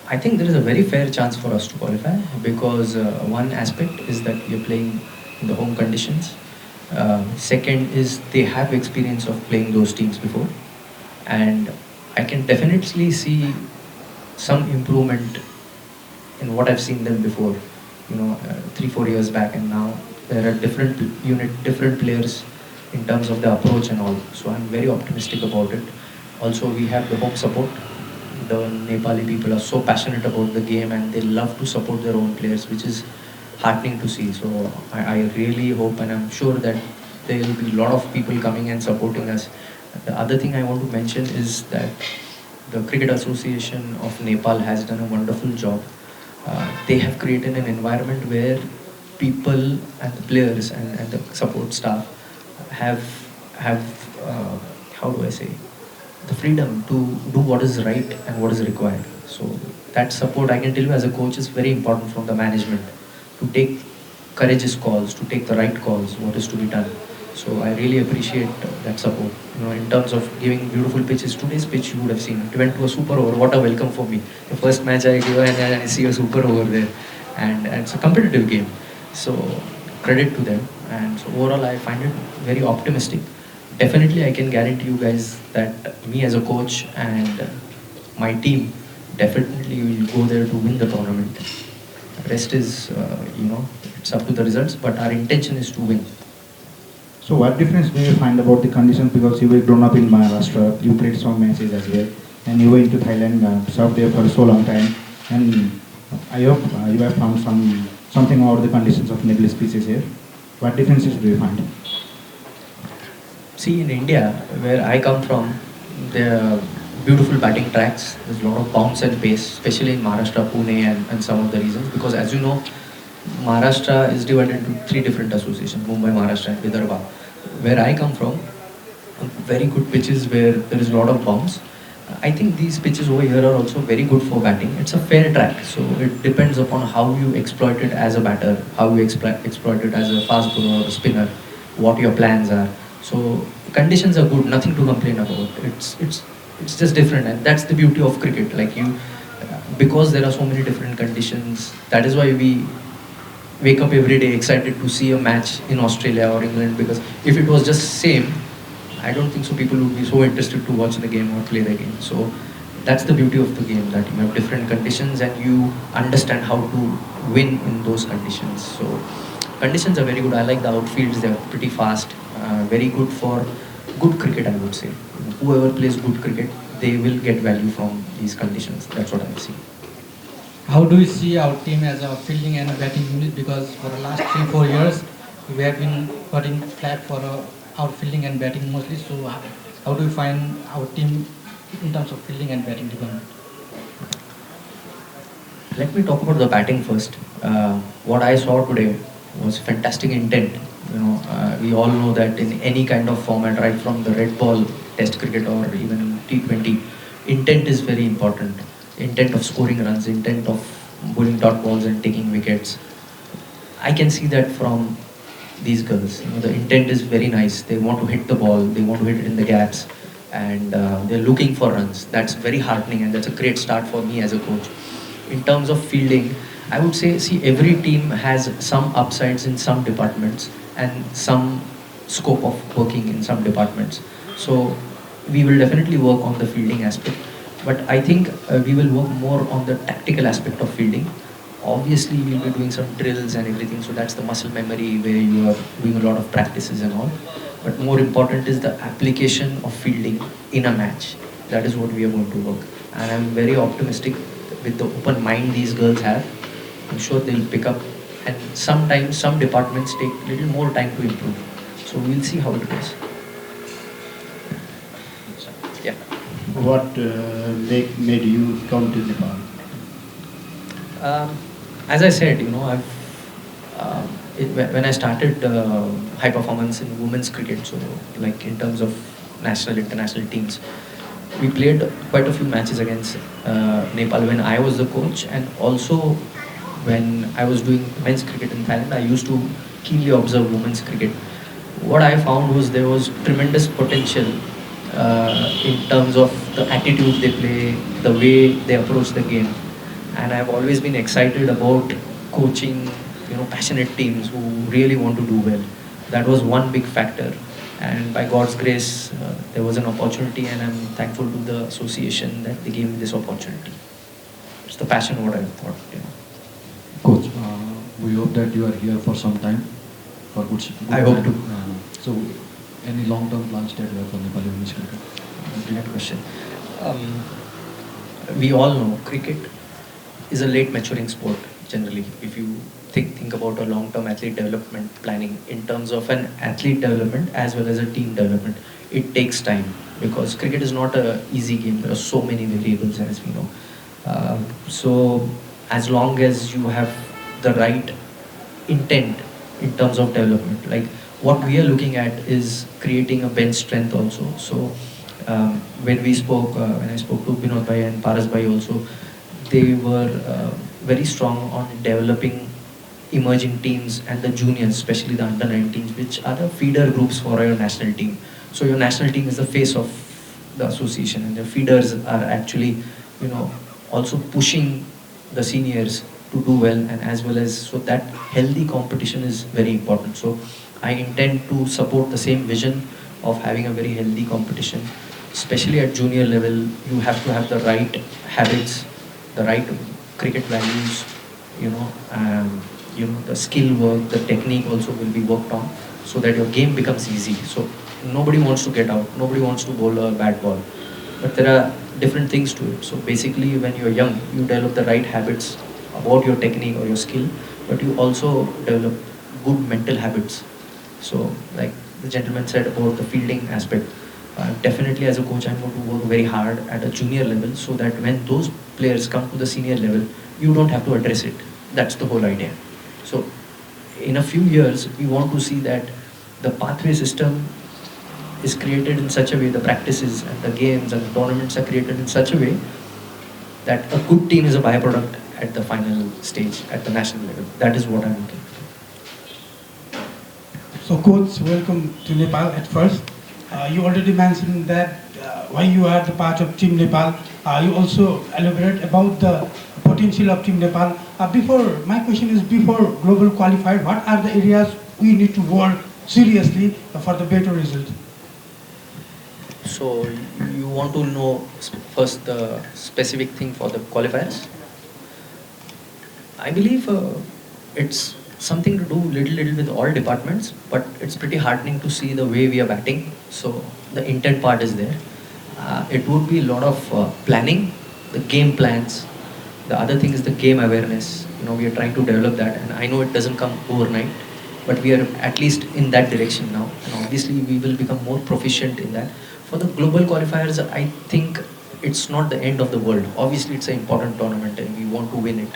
I think there is a very fair chance for us to qualify because one aspect is that we are playing in the home conditions. Second is they have experience of playing those teams before, and I can definitely see some improvement in what I've seen them before. 3-4 years back, and now there are different different players in terms of the approach and all. So I'm very optimistic about it. Also, we have the home support. The Nepali people are so passionate about the game and they love to support their own players, which is heartening to see. So I really hope and I'm sure that there will be a lot of people coming and supporting us. The other thing I want to mention is that the Cricket Association of Nepal has done a wonderful job. They have created an environment where people and the players and the support staff have have how do I say, the freedom to do what is right and what is required. So that support, I can tell you as a coach, is very important from the management to take courageous calls, to take the right calls, what is to be done. So I really appreciate that support. In terms of giving beautiful pitches, today's pitch you would have seen. It went to a super over. What a welcome for me. The first match I give and I see a super over there, and it's a competitive game. So credit to them. And so overall, I find it very optimistic. Definitely, I can guarantee you guys that me as a coach and my team definitely will go there to win the tournament. Rest is, it's up to the results, but our intention is to win. So what difference do you find about the conditions, because you were grown up in Maharashtra, you played some matches as well, and you went to Thailand, served there for so long time, and I hope you have found something about the conditions of Nepalese pitches here. What differences do you find? See, in India, where I come from, there are beautiful batting tracks. There's a lot of bounce and pace, especially in Maharashtra, Pune, and some of the regions. Because as you know, Maharashtra is divided into three different associations: Mumbai, Maharashtra, and Vidarbha. Where I come from, very good pitches where there is a lot of bounce. I think these pitches over here are also very good for batting. It's a fair track, so it depends upon how you exploit it as a batter, how you exploit it as a fast bowler or a spinner, what your plans are. So conditions are good, nothing to complain about. It's just different, and that's the beauty of cricket. Like because there are so many different conditions. That is why we wake up every day excited to see a match in Australia or England. Because if it was just same, I don't think so people would be so interested to watch the game or play the game. So that's the beauty of the game, that you have different conditions and you understand how to win in those conditions. So conditions are very good. I like the outfields; they're pretty fast, very good for good cricket. I would say whoever plays good cricket, they will get value from these conditions. That's what I see. How do you see our team as a fielding and batting unit? Because for the last 3-4 years, we have been putting flat for our fielding and batting mostly. So how do you find our team in terms of fielding and batting department? Let me talk about the batting first. What I saw today was fantastic intent. We all know that in any kind of format, right from the red ball, Test cricket, or even T20, intent is very important. Intent of scoring runs, intent of bowling dot balls and taking wickets. I can see that from these girls. The intent is very nice. They want to hit the ball, they want to hit it in the gaps, and they're looking for runs. That's very heartening, and that's a great start for me as a coach. In terms of fielding, I would say, see, every team has some upsides in some departments and some scope of working in some departments. So we will definitely work on the fielding aspect, but I think we will work more on the tactical aspect of fielding. Obviously, we'll be doing some drills and everything, so that's the muscle memory where you are doing a lot of practices and all. But more important is the application of fielding in a match. That is what we are going to work. And I'm very optimistic with the open mind these girls have. I'm sure they'll pick up. And sometimes some departments take a little more time to improve. So we'll see how it goes. Yeah. What made you come to Nepal? As I said, when I started high performance in women's cricket, so like in terms of national, international teams, we played quite a few matches against Nepal when I was the coach, and also when I was doing men's cricket in Thailand, I used to keenly observe women's cricket. What I found was there was tremendous potential in terms of the attitude they play, the way they approach the game. and I've always been excited about coaching, passionate teams who really want to do well. That was one big factor, and by God's grace, there was an opportunity, and I'm thankful to the association that they gave me this opportunity. It's the passion what I thought. Coach, we hope that you are here for some time, for good. I hope to. So, any long-term plans that you have for Nepali women's cricket? Brilliant question. We all know cricket is a late maturing sport generally. If you think about a long-term athlete development planning in terms of an athlete development as well as a team development, it takes time because cricket is not a easy game. There are so many variables, as we know. So as long as you have the right intent in terms of development, like what we are looking at is creating a bench strength also. So when I spoke to Binod Bhai and Paras Bhai also, they were very strong on developing emerging teams and the juniors, especially the under 19s, which are the feeder groups for your national team. So your national team is the face of the association, and the feeders are actually, also pushing the seniors to do well, and as well as so that healthy competition is very important. So I intend to support the same vision of having a very healthy competition, especially at junior level. You have to have the right habits, the right cricket values, the skill work, the technique also will be worked on so that your game becomes easy. So nobody wants to get out, nobody wants to bowl a bad ball, but there are different things to it. So basically when you're young, you develop the right habits about your technique or your skill, but you also develop good mental habits. So like the gentleman said about the fielding aspect, definitely as a coach I'm going to work very hard at a junior level so that when those players come to the senior level, you don't have to address it. That's the whole idea. So in a few years, we want to see that the pathway system is created in such a way, the practices and the games and the tournaments are created in such a way that a good team is a byproduct at the final stage, at the national level. That is what I'm looking for. So coach, welcome to Nepal at first. You already mentioned that why you are the part of Team Nepal. You also elaborate about the potential of Team Nepal. My question is, before global qualifier, what are the areas we need to work seriously for the better result? So you want to know first the specific thing for the qualifiers? I believe it's something to do little with all departments, but it's pretty heartening to see the way we are batting. So the intent part is there. It would be a lot of planning, the game plans. The other thing is the game awareness. We are trying to develop that, and I know it doesn't come overnight, but we are at least in that direction now. And obviously we will become more proficient in that. For the global qualifiers, I think it's not the end of the world. Obviously it's an important tournament and we want to win it.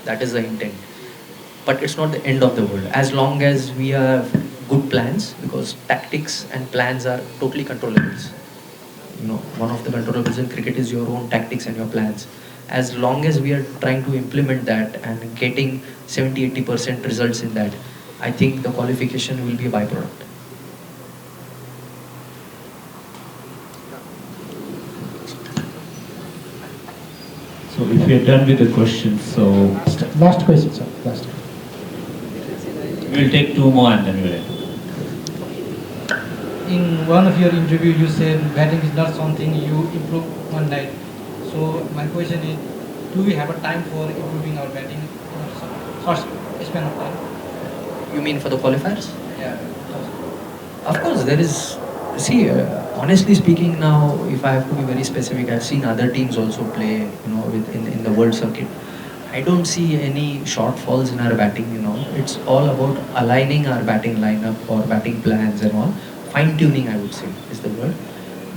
That is the intent. But it's not the end of the world. As long as we have good plans, because tactics and plans are totally controllables. One of the controllables in cricket is your own tactics and your plans. As long as we are trying to implement that and getting 70-80% results in that, I think the qualification will be a byproduct. So if we are done with the questions, so Last question, sir. Last. we'll take two more and then we'll end. In one of your interview, you said batting is not something you improve one night. So my question is, do we have a time for improving our batting in a short span of time? You mean for the qualifiers? Yeah. Of course, there is. See, honestly speaking, now, if I have to be very specific, I've seen other teams also play, in the world circuit. I don't see any shortfalls in our batting. It's all about aligning our batting lineup or batting plans and all. Fine tuning, I would say, is the word.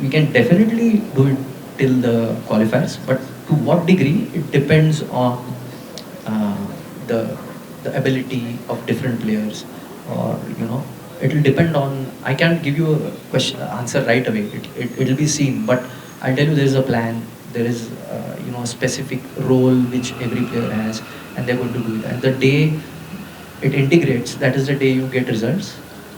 We can definitely do it till the qualifiers, but to what degree it depends on the ability of different players, or it will depend on. I can't give you a answer right away. It'll be seen, but I'll tell you there is a plan. There is a specific role which every player has, and they're going to do it. And the day it integrates, that is the day you get results.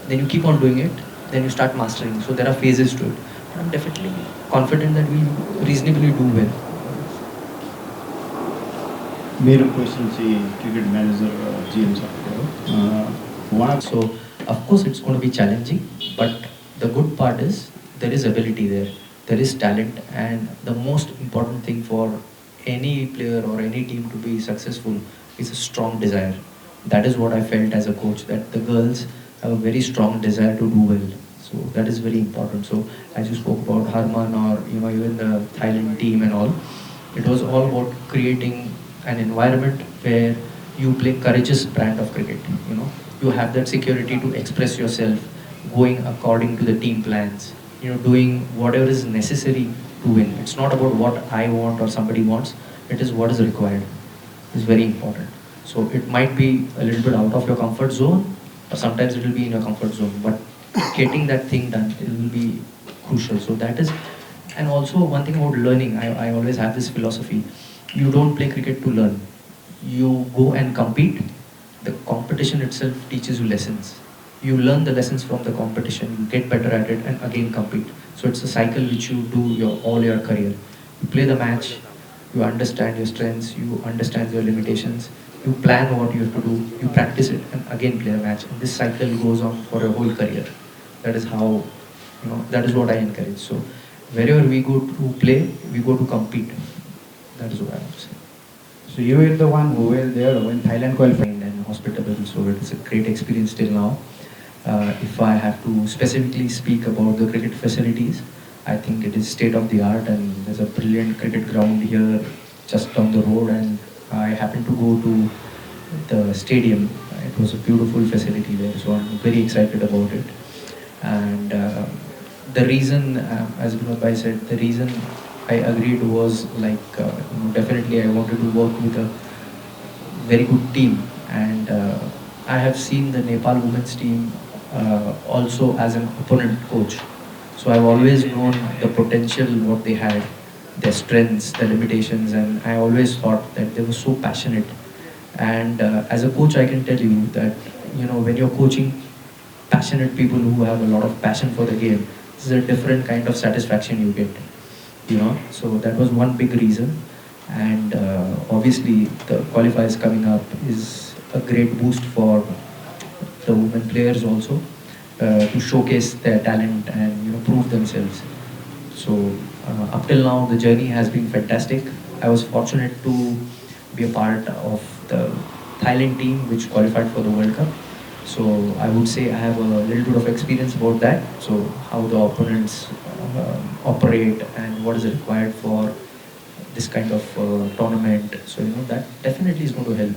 Then you keep on doing it. Then you start mastering. So there are phases to it. But I'm definitely confident that we'll reasonably do well. मेरो question चाहिँ cricket manager GM सरको हो उहाँ So, of course, it's going to be challenging, but the good part is there is ability there, there is talent, and the most important thing for any player or any team to be successful is a strong desire. That is what I felt as a coach, that the girls have a very strong desire to do well. So that is very important. So as you spoke about Harman or even the Thailand team and all, it was all about creating an environment where you play courageous brand of cricket. You have that security to express yourself, going according to the team plans. Doing whatever is necessary to win. It's not about what I want or somebody wants. It is what is required. It's very important. So it might be a little bit out of your comfort zone, or sometimes it will be in your comfort zone. But getting that thing done, it will be crucial. So that is, and also one thing about learning. I always have this philosophy. You don't play cricket to learn. You go and compete. The competition itself teaches you lessons. You learn the lessons from the competition, you get better at it, and again compete. So it's a cycle which you do all your career. You play the match, you understand your strengths, you understand your limitations, you plan what you have to do, you practice it, and again play a match. And this cycle goes on for your whole career. That is how, that is what I encourage. So wherever we go to play, we go to compete. That is what I would say. So you were the one who were there when Thailand qualified. And hospitable, so it's a great experience till now. If I have to specifically speak about the cricket facilities, I think it is state of the art, and there's a brilliant cricket ground here just down the road, and I happened to go to the stadium. It was a beautiful facility there, so I'm very excited about it. And the reason, as Vinod Bhai said, the reason I agreed was like, definitely I wanted to work with a very good team, and I have seen the Nepal women's team also as an opponent coach. So I've always known the potential, what they had, their strengths, their limitations, and I always thought that they were so passionate. And as a coach, I can tell you that when you're coaching passionate people who have a lot of passion for the game, this is a different kind of satisfaction you get. So that was one big reason. And obviously the qualifiers coming up is a great boost for the women players also, to showcase their talent and prove themselves. So up till now the journey has been fantastic. I was fortunate to be a part of the Thailand team which qualified for the World Cup. So I would say I have a little bit of experience about that. So how the opponents operate and what is required for this kind of tournament. So that definitely is going to help.